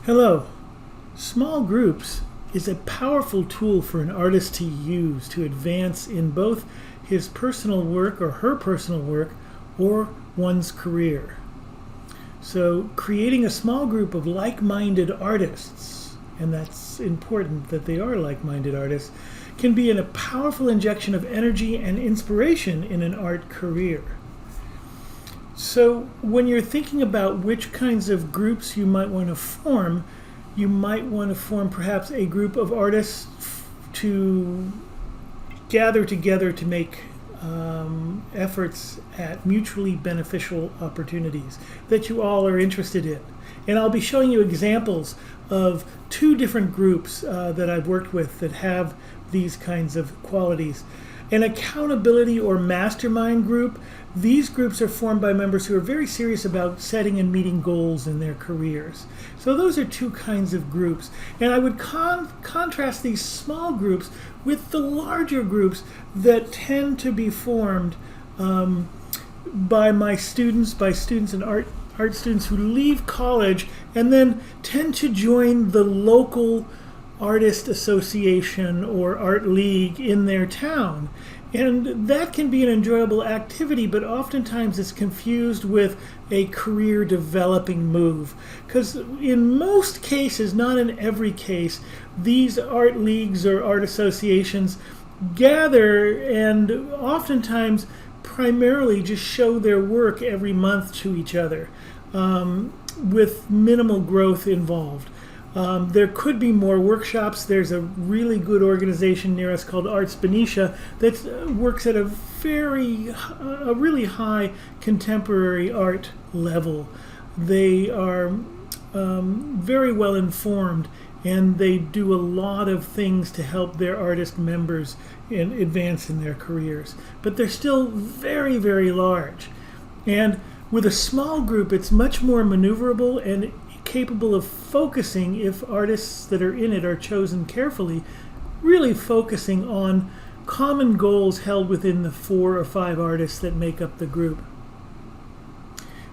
Hello. Small groups is a powerful tool for an artist to use to advance in both his personal work or her personal work or one's career. So creating a small group of like-minded artists, and that's important that they are like-minded artists, can be a powerful injection of energy and inspiration in an art career. So when you're thinking about which kinds of groups you might want to form, you might want to form perhaps a group of artists to gather together to make efforts at mutually beneficial opportunities that you all are interested in. And I'll be showing you examples of two different groups that I've worked with that have these kinds of qualities. An accountability or mastermind group, these groups are formed by members who are very serious about setting and meeting goals in their careers. So those are two kinds of groups. And I would contrast these small groups with the larger groups that tend to be formed by students and art students who leave college and then tend to join the local artist association or art league in their town. And that can be an enjoyable activity, but oftentimes it's confused with a career developing move. Because in most cases, not in every case, these art leagues or art associations gather and oftentimes primarily just show their work every month to each other with minimal growth involved. There could be more workshops. There's a really good organization near us called Arts Benicia that works at a really high contemporary art level. They are very well informed, and they do a lot of things to help their artist members advance in their careers. But they're still very, very large. And with a small group, it's much more maneuverable and capable of focusing, if artists that are in it are chosen carefully, really focusing on common goals held within the 4 or 5 artists that make up the group.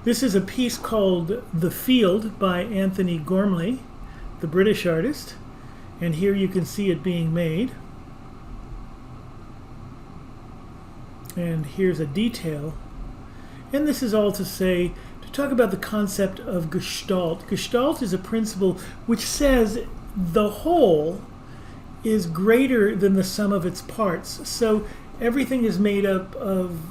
This is a piece called The Field by Anthony Gormley, the British artist, and here you can see it being made. And here's a detail. And this is all to say, talk about the concept of Gestalt. Gestalt is a principle which says the whole is greater than the sum of its parts. So everything is made up of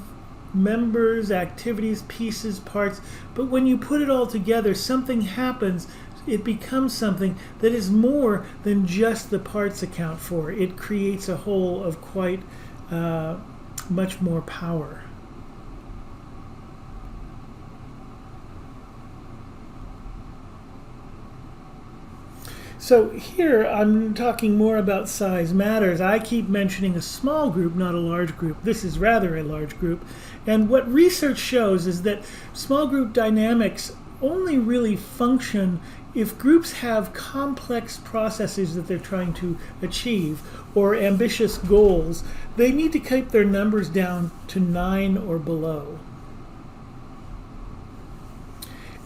members, activities, pieces, parts, but when you put it all together, something happens. It becomes something that is more than just the parts account for. It creates a whole of quite much more power. So here I'm talking more about size matters. I keep mentioning a small group, not a large group. This is rather a large group. And what research shows is that small group dynamics only really function if groups have complex processes that they're trying to achieve or ambitious goals. They need to keep their numbers down to 9 or below.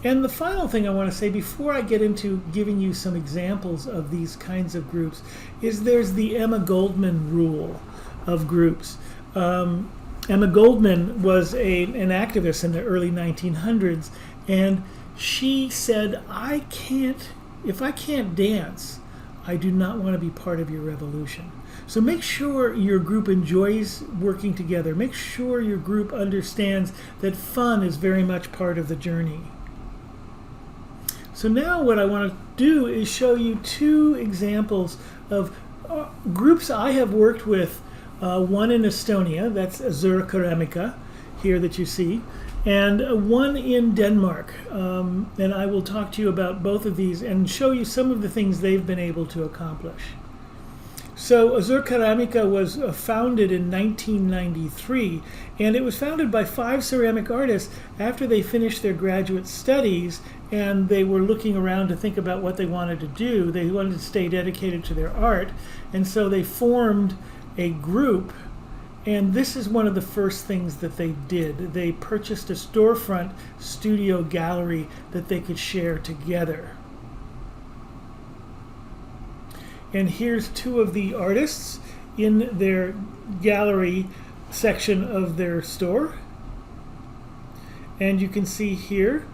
And the final thing I want to say before I get into giving you some examples of these kinds of groups is there's the Emma Goldman rule of groups. Emma Goldman was an activist in the early 1900s, and she said, if I can't dance, I do not want to be part of your revolution. So make sure your group enjoys working together. Make sure your group understands that fun is very much part of the journey. So now what I want to do is show you 2 examples of groups I have worked with. One in Estonia, that's Azer Karamika, here that you see, and one in Denmark. And I will talk to you about both of these and show you some of the things they've been able to accomplish. So Azer Karamika was founded in 1993, and it was founded by 5 ceramic artists after they finished their graduate studies, and they were looking around to think about what they wanted to do. They wanted to stay dedicated to their art, and so they formed a group, and this is one of the first things that they did. They purchased a storefront studio gallery that they could share together. And here's two of the artists in their gallery section of their store. And you can see here,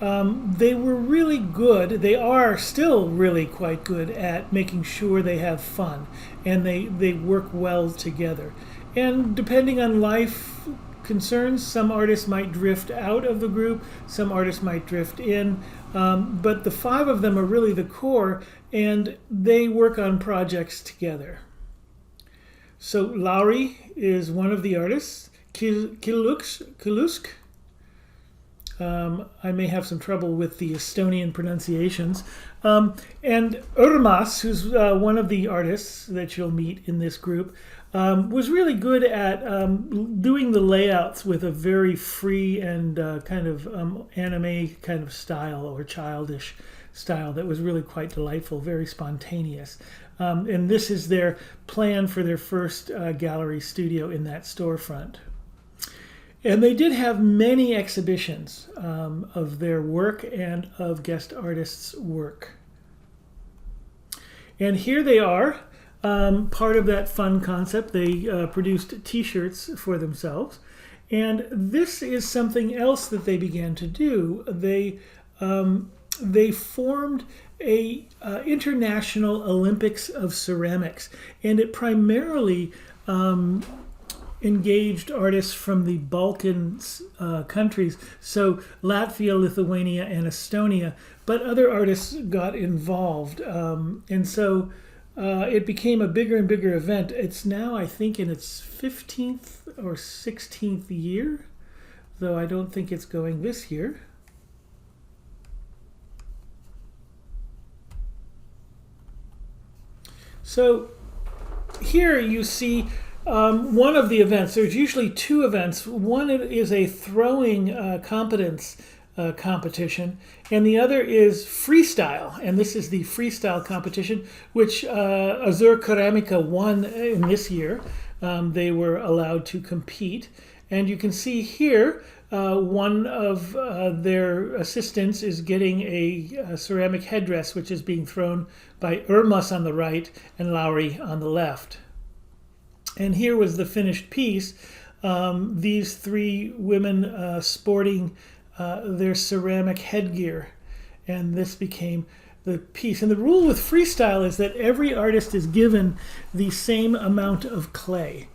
they were really good. They are still really quite good at making sure they have fun and they work well together. And depending on life concerns, some artists might drift out of the group, some artists might drift in, but the five of them are really the core, and they work on projects together. So Lauri is one of the artists. Kilusk. I may have some trouble with the Estonian pronunciations. And Urmas, who's one of the artists that you'll meet in this group, was really good at doing the layouts with a very free and kind of anime kind of style, or childish style that was really quite delightful, very spontaneous. And this is their plan for their first gallery studio in that storefront. And they did have many exhibitions of their work and of guest artists' work. And here they are, part of that fun concept. They produced t-shirts for themselves. And this is something else that they began to do. They formed a International Olympics of Ceramics, and it primarily engaged artists from the Balkan countries, so Latvia, Lithuania, and Estonia, but other artists got involved. And so it became a bigger and bigger event. It's now, I think, in its 15th or 16th year, though I don't think it's going this year. So here you see one of the events. There's usually two events. One is a throwing competence competition, and the other is freestyle. And this is the freestyle competition, which Azer Karamika won in this year. They were allowed to compete. And you can see here, one of their assistants is getting a ceramic headdress, which is being thrown by Urmas on the right and Lauri on the left. And here was the finished piece. These three women sporting their ceramic headgear. And this became the piece. And the rule with freestyle is that every artist is given the same amount of clay.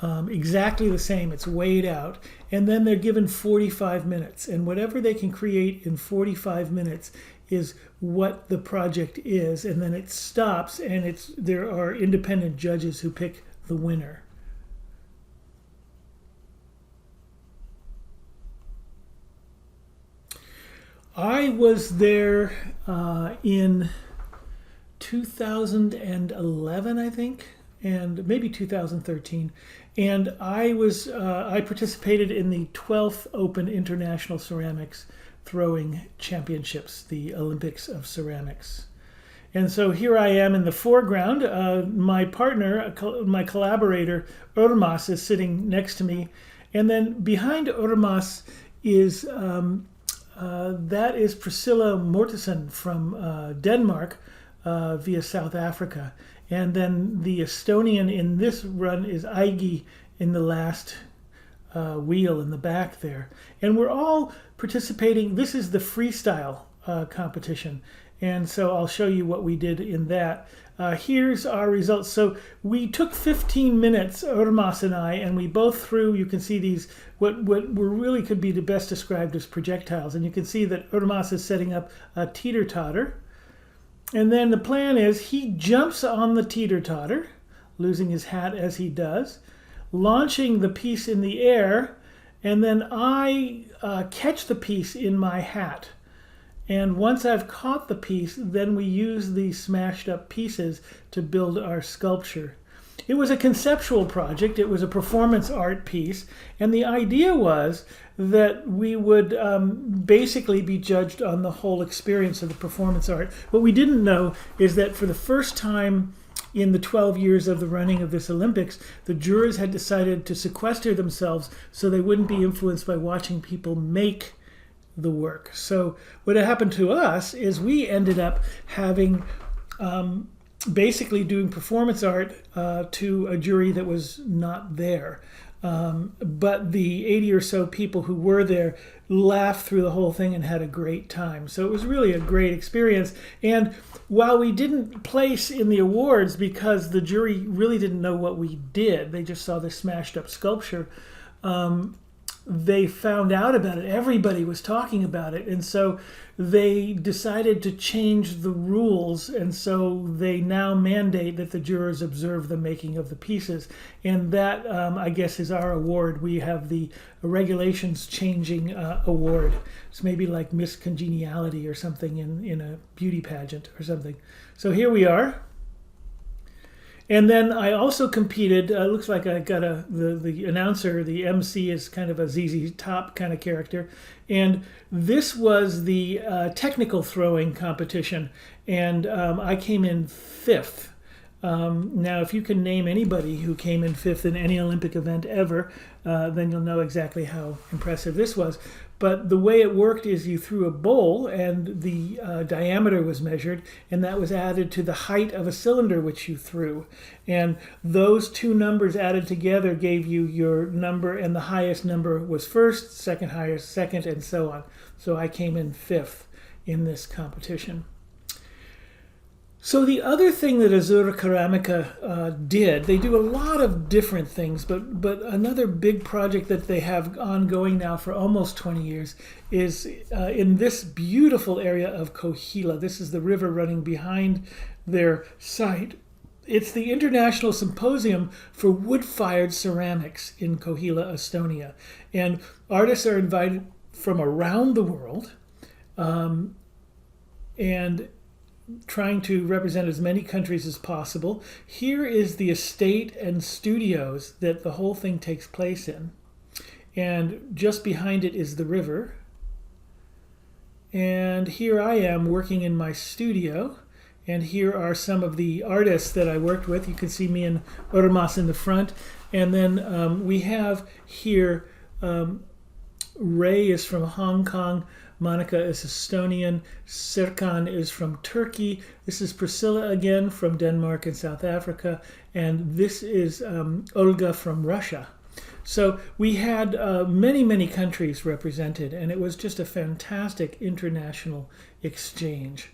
Exactly the same. It's weighed out. And then they're given 45 minutes. And whatever they can create in 45 minutes is what the project is. And then it stops, and there are independent judges who pick the winner. I was there in 2011, I think, and maybe 2013, and I participated in the 12th Open International Ceramics Throwing Championships, the Olympics of Ceramics. And so here I am in the foreground. My partner, my collaborator, Urmas, is sitting next to me. And then behind Urmas is, that is Priscilla Morton from Denmark via South Africa. And then the Estonian in this run is Aigi in the last wheel in the back there. And we're all participating. This is the freestyle competition. And so I'll show you what we did in that. Here's our results. So we took 15 minutes, Urmas and I, and we both threw, you can see these, what were really could be the best described as projectiles. And you can see that Urmas is setting up a teeter-totter. And then the plan is he jumps on the teeter-totter, losing his hat as he does, launching the piece in the air, and then I catch the piece in my hat. And once I've caught the piece, then we use these smashed up pieces to build our sculpture. It was a conceptual project. It was a performance art piece. And the idea was that we would basically be judged on the whole experience of the performance art. What we didn't know is that for the first time in the 12 years of the running of this Olympics, the jurors had decided to sequester themselves so they wouldn't be influenced by watching people make the work. So what happened to us is we ended up having basically doing performance art to a jury that was not there. But the 80 or so people who were there laughed through the whole thing and had a great time. So it was really a great experience. And while we didn't place in the awards because the jury really didn't know what we did, they just saw this smashed up sculpture, they found out about it. Everybody was talking about it. And so they decided to change the rules. And so they now mandate that the jurors observe the making of the pieces. And that, I guess, is our award. We have the regulations changing award. It's maybe like Miss Congeniality or something in a beauty pageant or something. So here we are. And then I also competed. Looks like I got the announcer, the MC is kind of a ZZ Top kind of character, and this was the technical throwing competition, and I came in 5th. Now, if you can name anybody who came in 5th in any Olympic event ever, then you'll know exactly how impressive this was. But the way it worked is you threw a bowl and the diameter was measured, and that was added to the height of a cylinder which you threw. And those two numbers added together gave you your number, and the highest number was first, second highest, second, and so on. So I came in 5th in this competition. So the other thing that Azer Karamika did, they do a lot of different things, but another big project that they have ongoing now for almost 20 years is in this beautiful area of Kohila. This is the river running behind their site. It's the International Symposium for Wood-Fired Ceramics in Kohila, Estonia. And artists are invited from around the world, and trying to represent as many countries as possible. Here is the estate and studios that the whole thing takes place in. And just behind it is the river. And here I am working in my studio. And here are some of the artists that I worked with. You can see me and Urmas in the front. And then we have here, Ray is from Hong Kong. Monica is Estonian. Serkan is from Turkey. This is Priscilla again from Denmark and South Africa. And this is Olga from Russia. So we had many, many countries represented, and it was just a fantastic international exchange.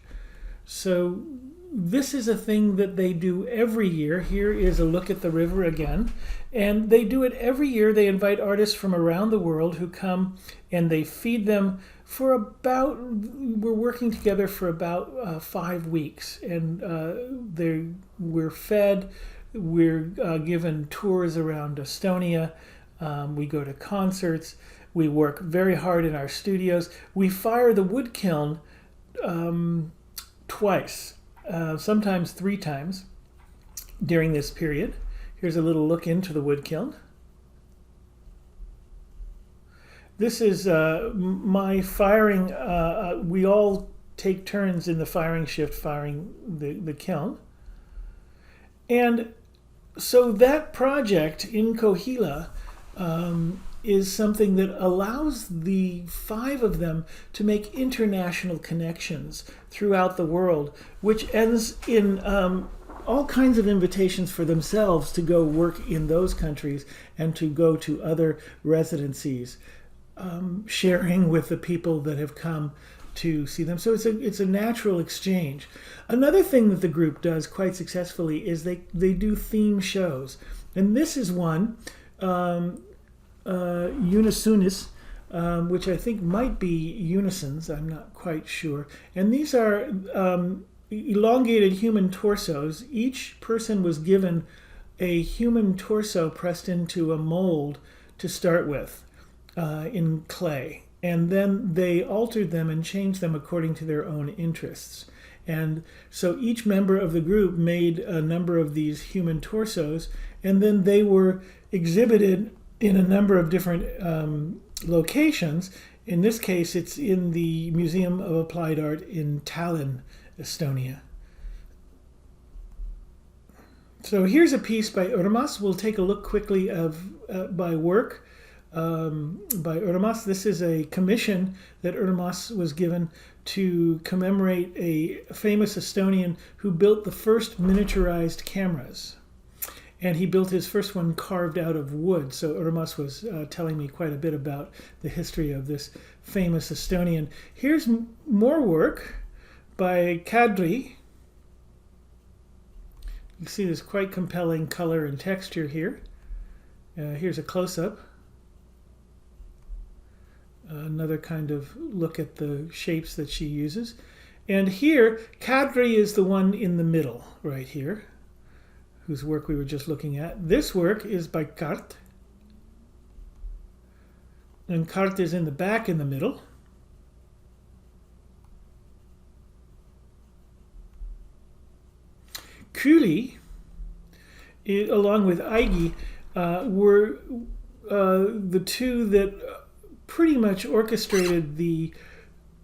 So this is a thing that they do every year. Here is a look at the river again. And they do it every year. They invite artists from around the world who come and they feed them for about, we're working together for about 5 weeks. And we're fed, we're given tours around Estonia, we go to concerts, we work very hard in our studios. We fire the wood kiln twice, sometimes 3 times during this period. Here's a little look into the wood kiln. This is my firing. We all take turns in the firing shift, firing the kiln. And so that project in Kohila is something that allows the 5 of them to make international connections throughout the world, which ends in all kinds of invitations for themselves to go work in those countries and to go to other residencies, sharing with the people that have come to see them. So it's a natural exchange. Another thing that the group does quite successfully is they do theme shows. And this is one, Unisons, which I think might be Unisons, I'm not quite sure. And these are elongated human torsos. Each person was given a human torso pressed into a mold to start with in clay. And then they altered them and changed them according to their own interests. And so each member of the group made a number of these human torsos, and then they were exhibited in a number of different locations. In this case, it's in the Museum of Applied Art in Tallinn, Estonia. So here's a piece by Urmas. We'll take a look quickly by work by Urmas. This is a commission that Urmas was given to commemorate a famous Estonian who built the first miniaturized cameras. And he built his first one carved out of wood. So Urmas was telling me quite a bit about the history of this famous Estonian. Here's more work by Kadri. You see there's quite compelling color and texture here. Here's a close-up. Another kind of look at the shapes that she uses. And here, Kadri is the one in the middle, right here, whose work we were just looking at. This work is by Kart. And Kart is in the back in the middle. Kuli, along with Aigi, were the two that pretty much orchestrated the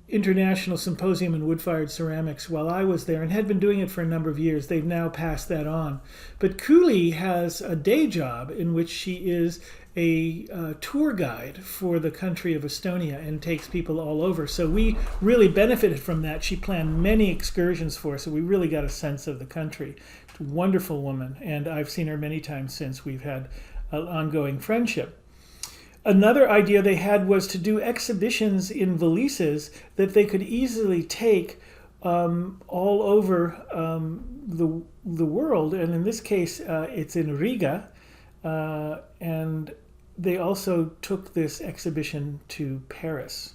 International Symposium in Woodfired Ceramics while I was there, and had been doing it for a number of years. They've now passed that on. But Kuli has a day job in which she is a tour guide for the country of Estonia and takes people all over. So we really benefited from that. She planned many excursions for us, so we really got a sense of the country. She's a wonderful woman, and I've seen her many times since. We've had an ongoing friendship. Another idea they had was to do exhibitions in valises that they could easily take all over the world. And in this case, it's in Riga. And they also took this exhibition to Paris.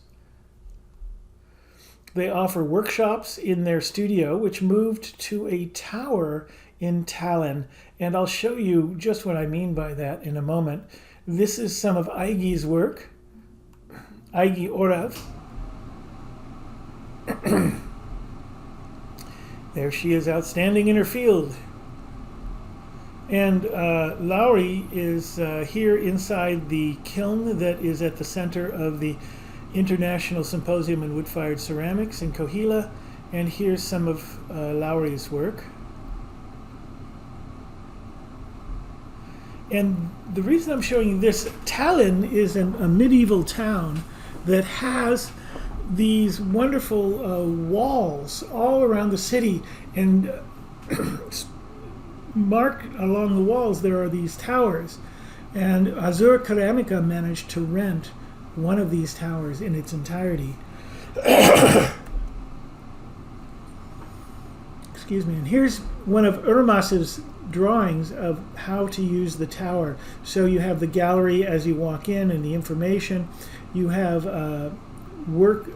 They offer workshops in their studio, which moved to a tower in Tallinn. And I'll show you just what I mean by that in a moment. This is some of Aigi's work, Aigi Orav. There she is, outstanding in her field. And Lauri is here inside the kiln that is at the center of the International Symposium in Woodfired Ceramics in Kohila. And here's some of Lauri's work. And the reason I'm showing you this, Tallinn is a medieval town that has these wonderful walls all around the city, and marked along the walls there are these towers. And Azer Karamika managed to rent one of these towers in its entirety. Excuse me. And here's one of Urmas's drawings of how to use the tower. So you have the gallery as you walk in and the information. You have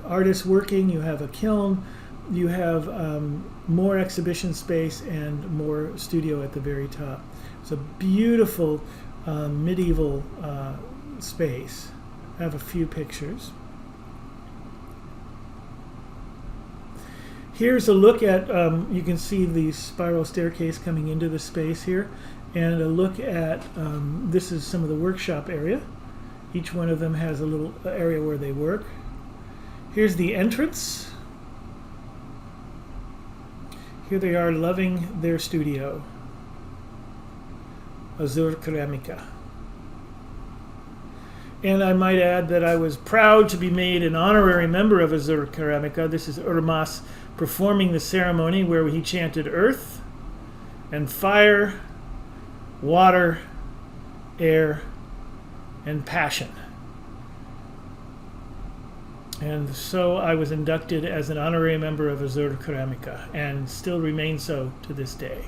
artists working. You have a kiln. You have more exhibition space and more studio at the very top. It's a beautiful medieval space. I have a few pictures. Here's a look at, you can see the spiral staircase coming into the space here, and a look at, this is some of the workshop area. Each one of them has a little area where they work. Here's the entrance. Here they are loving their studio. Azer Karamika. And I might add that I was proud to be made an honorary member of Azer Karamika. This is Urmas performing the ceremony where he chanted earth and fire, water, air, and passion. And so I was inducted as an honorary member of Azer Karamika, and still remain so to this day.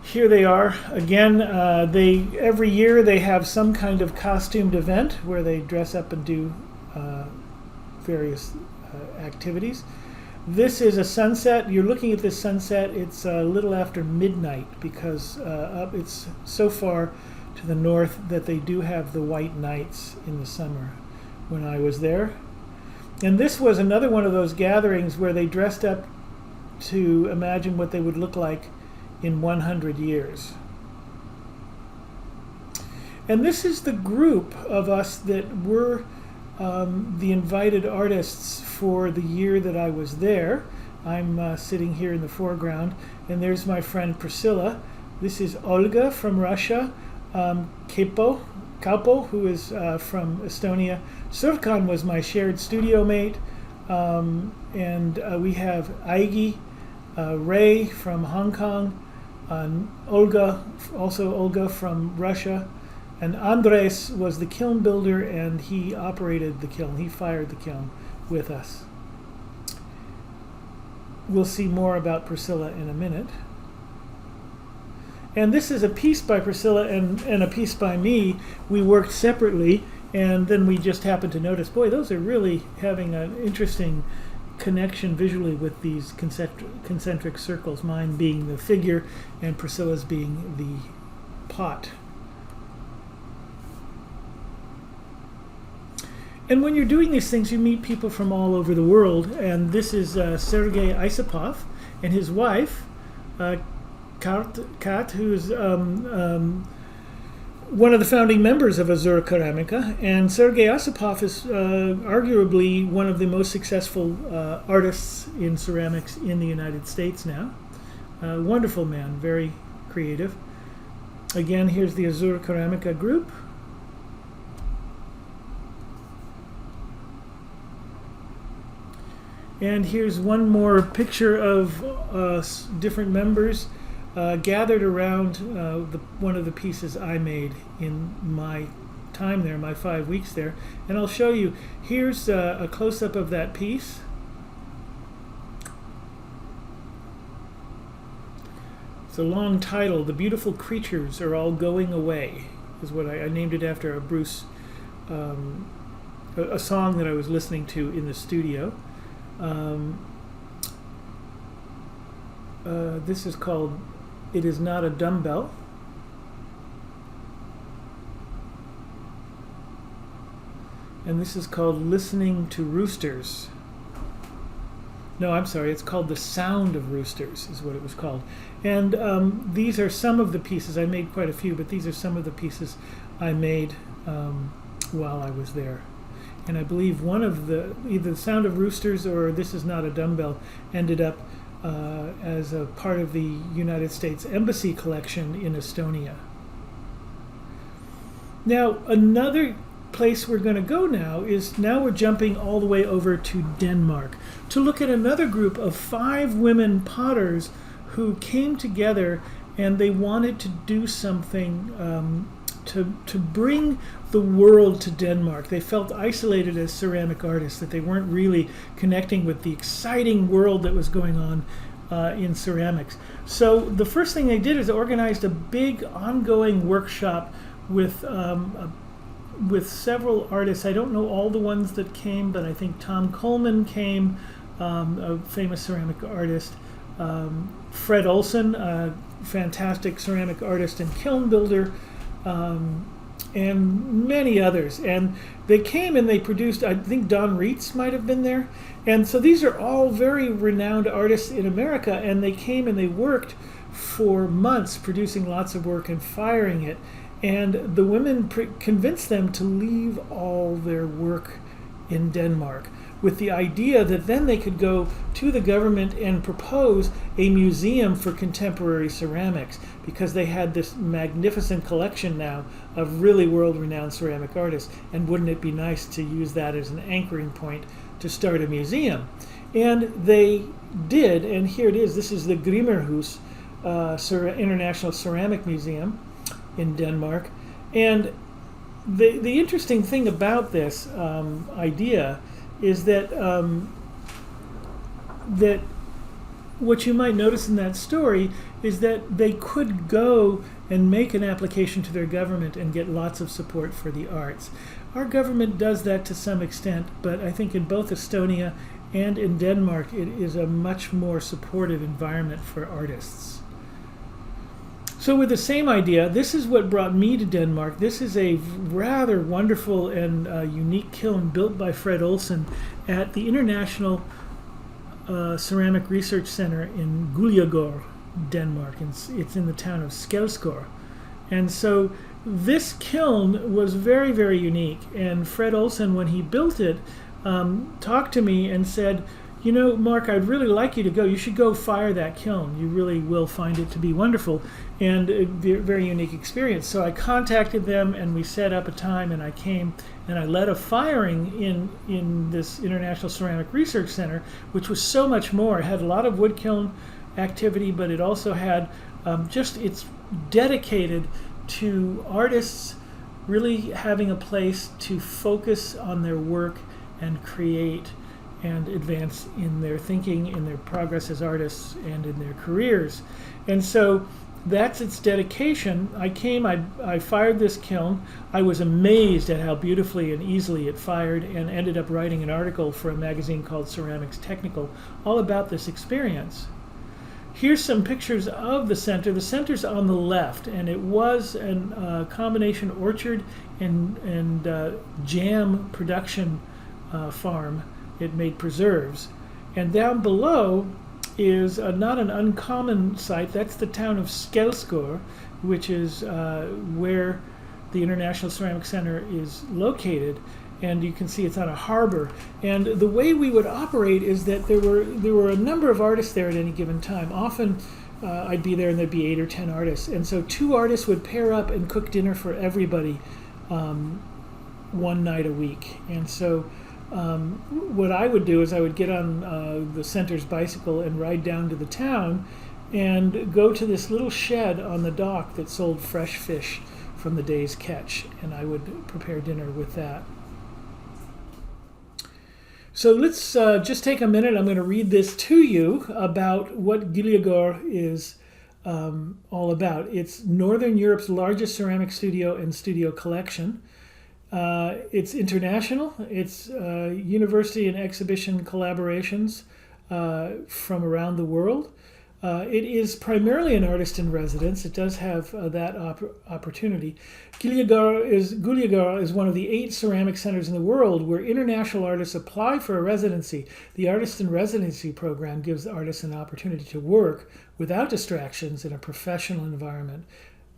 Here they are again. Every year they have some kind of costumed event where they dress up and do various activities. This is a sunset. You're looking at this sunset. It's a little after midnight because it's so far to the north that they do have the white nights in the summer when I was there. And this was another one of those gatherings where they dressed up to imagine what they would look like in 100 years. And this is the group of us that were the invited artists for the year that I was there. I'm sitting here in the foreground, and there's my friend Priscilla. This is Olga from Russia, Kepo Kaupo, who is from Estonia. Surkan was my shared studio mate. And we have Aigi, Ray from Hong Kong, Olga, also Olga from Russia, and Andres was the kiln builder, and he operated the kiln. He fired the kiln with us. We'll see more about Priscilla in a minute. And this is a piece by Priscilla and a piece by me. We worked separately, and then we just happened to notice, boy, those are really having an interesting connection visually with these concentric circles, mine being the figure and Priscilla's being the pot. And when you're doing these things, you meet people from all over the world, and this is Sergey Asopov and his wife, Kat, who's one of the founding members of Azer Karamika, and Sergey Asopov is arguably one of the most successful artists in ceramics in the United States now. Wonderful man, very creative. Again, here's the Azer Karamika group. And here's one more picture of different members gathered around one of the pieces I made in my time there, my 5 weeks there. And I'll show you, here's a close-up of that piece. It's a long title, The Beautiful Creatures Are All Going Away, is what I named it after a Bruce, a song that I was listening to in the studio. This is called It Is Not a Dumbbell. And this is called Listening to Roosters. No, I'm sorry, it's called The Sound of Roosters is what it was called. And these are some of the pieces. I made quite a few, but these are some of the pieces I made while I was there. And I believe one of either The Sound of Roosters or This Is Not a Dumbbell ended up as a part of the United States Embassy collection in Estonia. Now, another place we're going to go now is, now we're jumping all the way over to Denmark to look at another group of 5 women potters who came together and they wanted to do something to bring the world to Denmark. They felt isolated as ceramic artists, that they weren't really connecting with the exciting world that was going on in ceramics. So the first thing they did is organized a big ongoing workshop with several artists. I don't know all the ones that came, but I think Tom Coleman came, a famous ceramic artist. Fred Olsen, a fantastic ceramic artist and kiln builder. And many others, and they came and they produced, I think Don Reitz might have been there, and so these are all very renowned artists in America, and they came and they worked for months producing lots of work and firing it, and the women convinced them to leave all their work in Denmark with the idea that then they could go to the government and propose a museum for contemporary ceramics, because they had this magnificent collection now of really world-renowned ceramic artists, and wouldn't it be nice to use that as an anchoring point to start a museum? And they did, and here it is. This is the Grimmerhus International Ceramic Museum in Denmark. And the interesting thing about this idea is that that what you might notice in that story is that they could go and make an application to their government and get lots of support for the arts. Our government does that to some extent, but I think in both Estonia and in Denmark it is a much more supportive environment for artists. So with the same idea, this is what brought me to Denmark. This is a rather wonderful and unique kiln built by Fred Olsen at the International Ceramic Research Center in Guiller, Denmark. It's in the town of Skælskør. And so this kiln was very, very unique. And Fred Olsen, when he built it, talked to me and said, you know, Mark, I'd really like you to go. You should go fire that kiln. You really will find it to be wonderful and a very unique experience. So I contacted them and we set up a time, and I came and I led a firing in this International Ceramic Research Center, which was so much more. It had a lot of wood kiln activity, but it also had it's dedicated to artists really having a place to focus on their work and create and advance in their thinking, in their progress as artists, and in their careers. And so that's its dedication. I fired this kiln. I was amazed at how beautifully and easily it fired, and ended up writing an article for a magazine called Ceramics Technical all about this experience. Here's some pictures of the center. The center's on the left, and it was a combination orchard and jam production farm. It made preserves. And down below is not an uncommon site. That's the town of Skelskor, which is where the International Ceramic Center is located. And you can see it's on a harbor. And the way we would operate is that there were a number of artists there at any given time. Often I'd be there and there'd be 8 or 10 artists. And so 2 artists would pair up and cook dinner for everybody one night a week. And so what I would do is I would get on the center's bicycle and ride down to the town and go to this little shed on the dock that sold fresh fish from the day's catch, and I would prepare dinner with that. So let's just take a minute. I'm going to read this to you about what Guiller is all about. It's Northern Europe's largest ceramic studio and studio collection. It's international. It's university and exhibition collaborations from around the world. It is primarily an artist in residence. It does have that opportunity. Guiller is one of the 8 ceramic centers in the world where international artists apply for a residency. The Artist in Residency program gives artists an opportunity to work without distractions in a professional environment.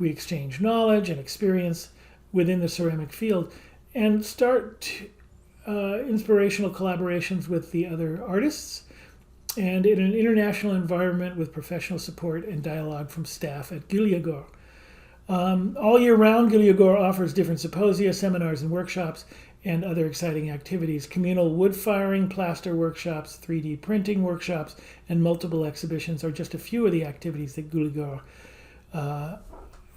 We exchange knowledge and experience within the ceramic field and start inspirational collaborations with the other artists, and in an international environment with professional support and dialogue from staff at Guiller. All year round, Guiller offers different symposia, seminars, and workshops, and other exciting activities. Communal wood firing, plaster workshops, 3D printing workshops, and multiple exhibitions are just a few of the activities that Guiller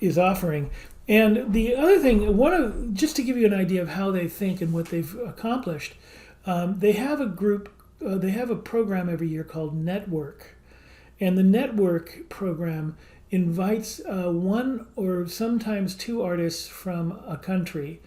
is offering. And the other thing, just to give you an idea of how they think and what they've accomplished, they have a program every year called Network. And the Network program invites 1 or sometimes 2 artists from a country,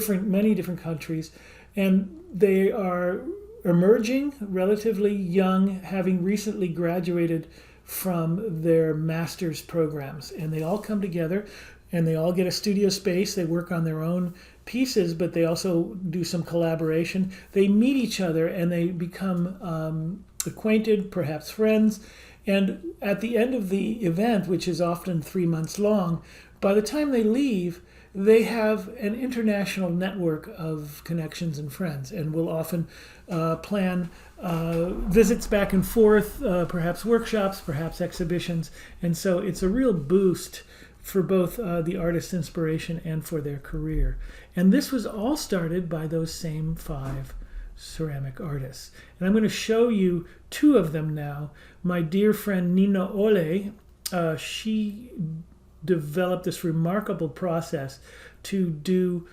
many different countries, and they are emerging, relatively young, having recently graduated from their master's programs. And they all come together and they all get a studio space. They work on their own pieces, but they also do some collaboration. They meet each other and they become acquainted, perhaps friends. And at the end of the event, which is often 3 months long, by the time they leave, they have an international network of connections and friends, and will often plan visits back and forth, perhaps workshops, perhaps exhibitions. And so it's a real boost for both the artist's inspiration and for their career. And this was all started by those same 5 ceramic artists. And I'm going to show you 2 of them now. My dear friend Nina Olei, she developed this remarkable process to do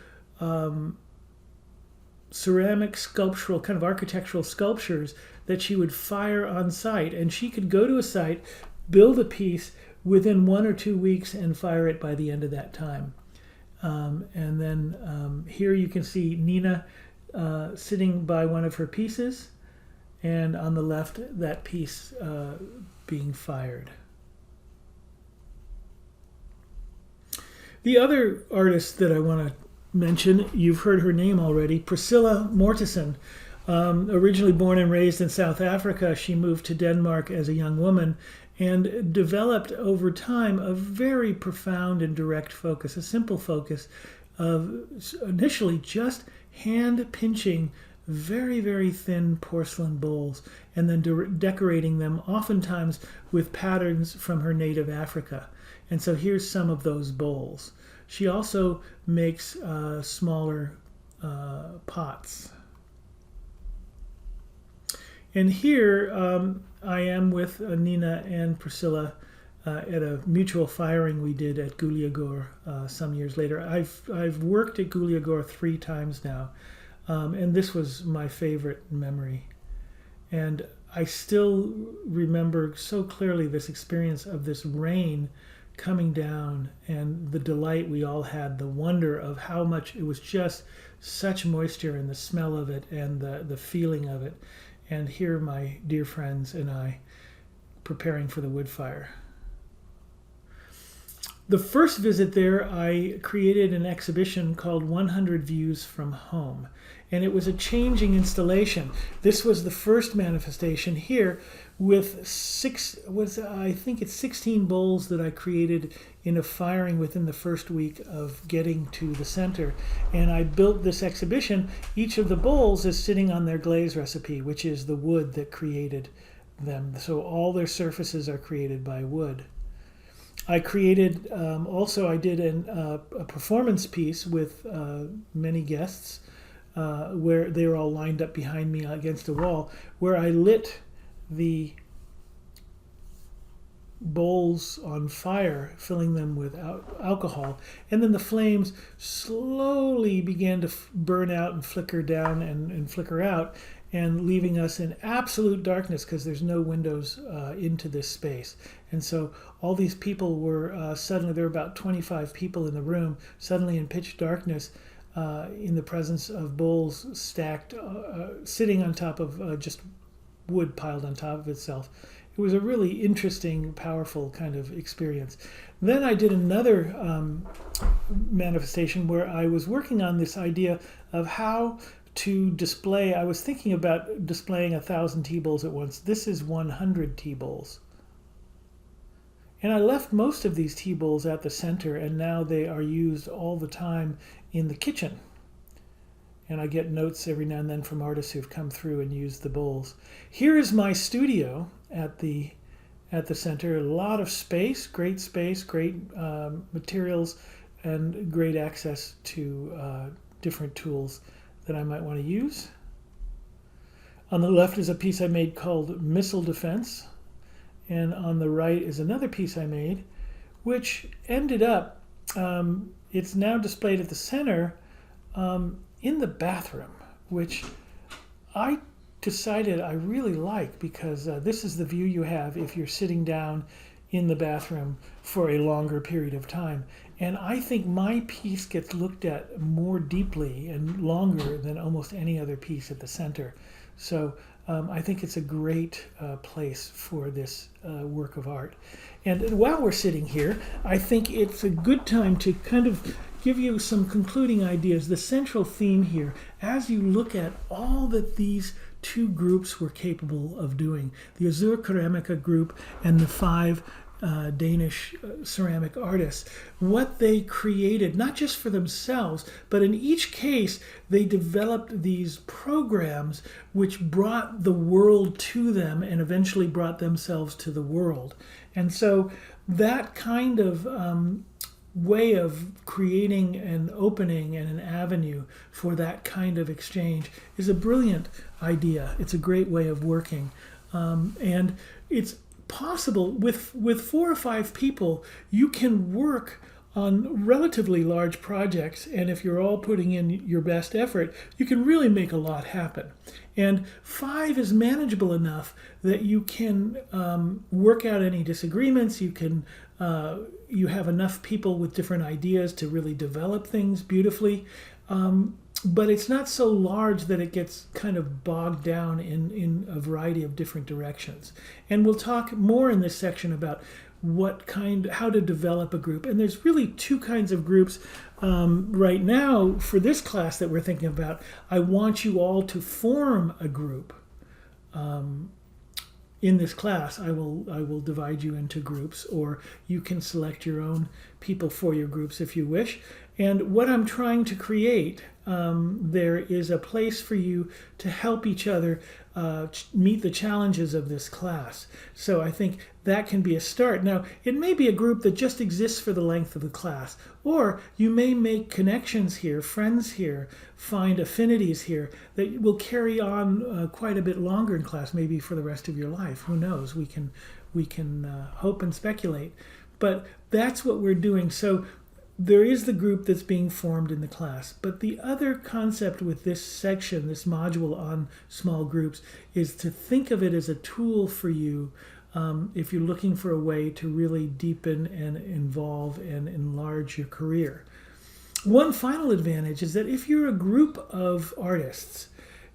ceramic sculptural, kind of architectural sculptures that she would fire on site. And she could go to a site, build a piece within 1 or 2 weeks and fire it by the end of that time. And then here you can see Nina sitting by one of her pieces, and on the left, that piece being fired. The other artist that I want to mention, you've heard her name already, Priscilla Morton. Originally born and raised in South Africa, she moved to Denmark as a young woman and developed over time a very profound and direct focus, a simple focus of initially just hand pinching very, very thin porcelain bowls, and then decorating them oftentimes with patterns from her native Africa. And so here's some of those bowls. She also makes smaller pots. And here I am with Nina and Priscilla at a mutual firing we did at Guiller some years later. I've worked at Guiller 3 times now, and this was my favorite memory. And I still remember so clearly this experience of this rain coming down and the delight we all had, the wonder of how much it was, just such moisture, and the smell of it and the feeling of it. And here my dear friends and I preparing for the wood fire. The first visit there, I created an exhibition called 100 Views from Home, and it was a changing installation. This was the first manifestation here with 16 bowls that I created in a firing within the first week of getting to the center. And I built this exhibition. Each of the bowls is sitting on their glaze recipe, which is the wood that created them. So all their surfaces are created by wood. I created, I did a performance piece with many guests where they were all lined up behind me against a wall, where I lit the bowls on fire, filling them with alcohol, and then the flames slowly began to burn out and flicker down and flicker out, and leaving us in absolute darkness because there's no windows into this space. And so all these people were suddenly, there were about 25 people in the room, suddenly in pitch darkness, in the presence of bowls stacked, sitting on top of just wood piled on top of itself. It was a really interesting, powerful kind of experience. Then I did another manifestation where I was working on this idea of how to display. I was thinking about displaying 1,000 tea bowls at once. This is 100 tea bowls. And I left most of these tea bowls at the center, and now they are used all the time in the kitchen. And I get notes every now and then from artists who've come through and used the bowls. Here is my studio at the center. A lot of space, great materials, and great access to different tools that I might want to use. On the left is a piece I made called Missile Defense, and on the right is another piece I made, which ended up, it's now displayed at the center in the bathroom, which I decided I really like because this is the view you have if you're sitting down in the bathroom for a longer period of time. And I think my piece gets looked at more deeply and longer than almost any other piece at the center. So I think it's a great place for this work of art. And while we're sitting here, I think it's a good time to kind of give you some concluding ideas. The central theme here, as you look at all that these two groups were capable of doing, the Azer Karamika group and the 5 Danish ceramic artists, what they created, not just for themselves, but in each case, they developed these programs which brought the world to them and eventually brought themselves to the world. And so that kind of way of creating an opening and an avenue for that kind of exchange is a brilliant idea. It's a great way of working. And it's possible with 4 or 5 people, you can work on relatively large projects, and if you're all putting in your best effort, you can really make a lot happen. And 5 is manageable enough that you can work out any disagreements. You can you have enough people with different ideas to really develop things beautifully. But it's not so large that it gets kind of bogged down in a variety of different directions. And we'll talk more in this section about how to develop a group. And there's really 2 kinds of groups right now for this class that we're thinking about. I want you all to form a group. In this class, I will divide you into groups, or you can select your own people for your groups if you wish. And what I'm trying to create there is a place for you to help each other meet the challenges of this class. So I think that can be a start. Now, it may be a group that just exists for the length of the class, or you may make connections here, friends here, find affinities here that will carry on quite a bit longer in class, maybe for the rest of your life. Who knows? We can hope and speculate. But that's what we're doing. So there is the group that's being formed in the class. But the other concept with this section, this module on small groups, is to think of it as a tool for you if you're looking for a way to really deepen and involve and enlarge your career. One final advantage is that if you're a group of artists,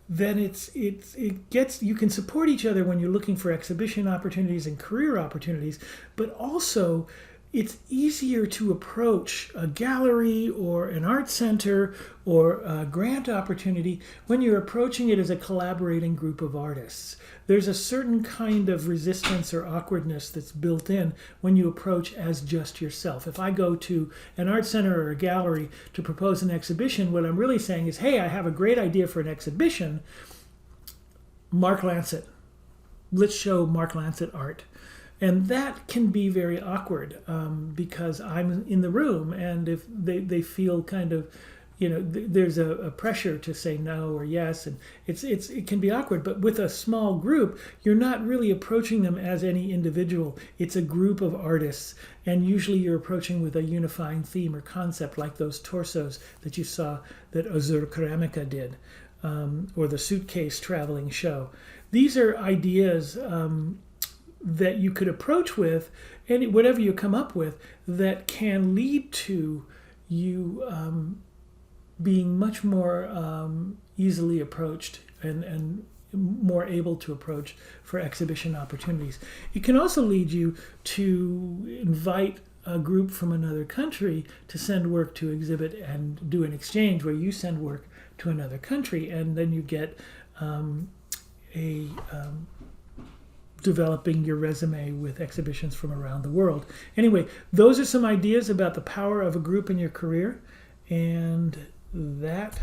then you can support each other when you're looking for exhibition opportunities and career opportunities, but also it's easier to approach a gallery or an art center or a grant opportunity when you're approaching it as a collaborating group of artists. There's a certain kind of resistance or awkwardness that's built in when you approach as just yourself. If I go to an art center or a gallery to propose an exhibition, what I'm really saying is, hey, I have a great idea for an exhibition. Mark Lancet. Let's show Mark Lancet art. And that can be very awkward because I'm in the room, and if they feel kind of, there's a pressure to say no or yes, and it can be awkward. But with a small group, you're not really approaching them as any individual. It's a group of artists, and usually you're approaching with a unifying theme or concept, like those torsos that you saw that Azer Karamika did, or the suitcase traveling show. These are ideas that you could approach with, and whatever you come up with, that can lead to you being much more easily approached and more able to approach for exhibition opportunities. It can also lead you to invite a group from another country to send work to exhibit and do an exchange where you send work to another country, and then you get developing your resume with exhibitions from around the world. Anyway, those are some ideas about the power of a group in your career, and that